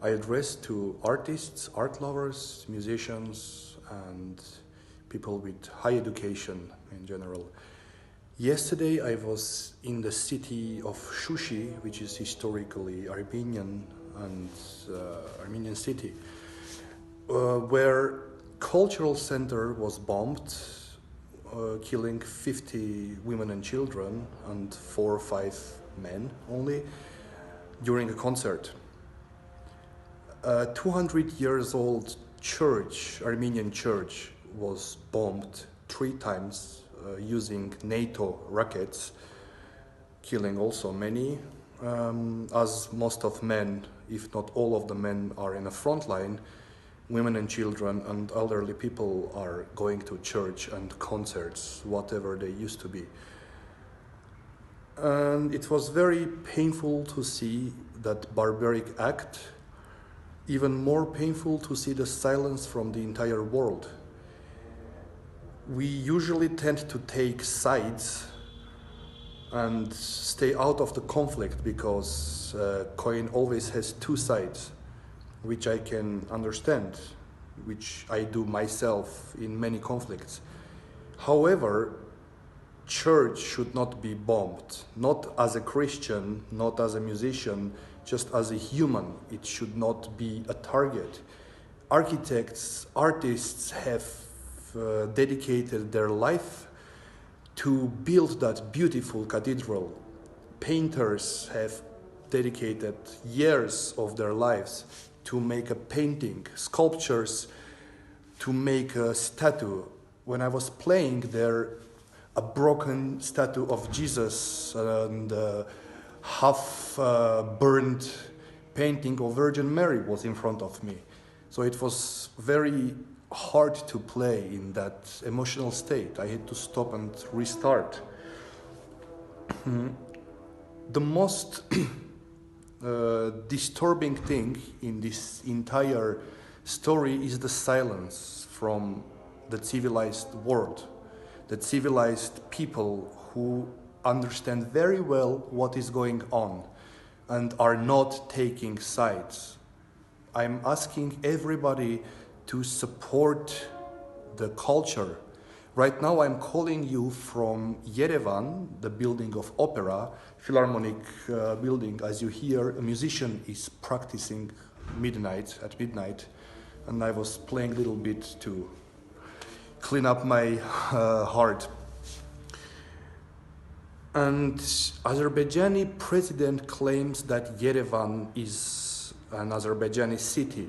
I address to artists, art lovers, musicians, and people with high education in general. Yesterday I was in the city of Shushi, which is historically Armenian and Armenian city, where cultural center was bombed, killing 50 women and children and 4 or 5 men only during a concert. A 200 years old church, Armenian church, was bombed 3 times using NATO rockets, killing also many, as most of men, if not all of the men, are in the front line. Women and children and elderly people are going to church and concerts, whatever they used to be. And it was very painful to see that barbaric act, even more painful to see the silence from the entire world. We usually tend to take sides and stay out of the conflict because a coin always has 2 sides, which I can understand, which I do myself in many conflicts. However, church should not be bombed, not as a Christian, not as a musician, just as a human. It should not be a target. Architects, artists have dedicated their life to build that beautiful cathedral. Painters have dedicated years of their lives to make a painting, sculptures, to make a statue. When I was playing there, a broken statue of Jesus and half-burned painting of Virgin Mary was in front of me. So it was very hard to play in that emotional state. I had to stop and restart. The most disturbing thing in this entire story is the silence from the civilized world, the civilized people who understand very well what is going on and are not taking sides. I'm asking everybody to support the culture. Right now I'm calling you from Yerevan, the building of opera, Philharmonic building. As you hear, a musician is practicing at midnight, and I was playing a little bit to clean up my heart. And Azerbaijani president claims that Yerevan is an Azerbaijani city,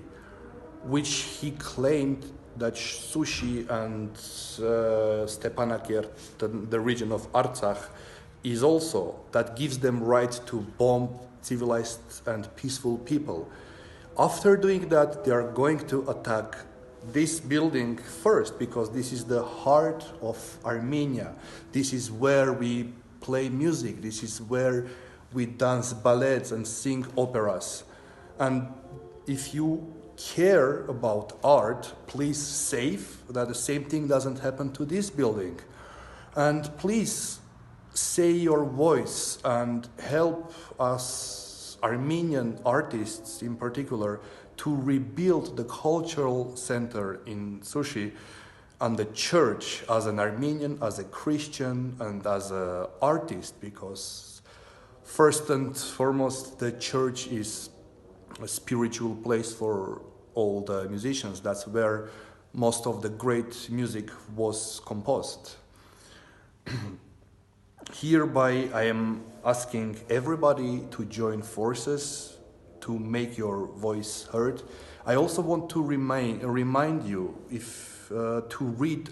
which he claimed that Sushi and Stepanakert, the region of Artsakh, is also, that gives them right to bomb civilized and peaceful people. After doing that, they are going to attack this building first, because this is the heart of Armenia. This is where we play music. This is where we dance ballets and sing operas. And if you care about art, please save that the same thing doesn't happen to this building. And please say your voice and help us Armenian artists in particular to rebuild the cultural center in Sushi and the church as an Armenian, as a Christian, and as an artist, because first and foremost the church is a spiritual place for all the musicians. That's where most of the great music was composed. Hereby I am asking everybody to join forces to make your voice heard. I also want to remind you to read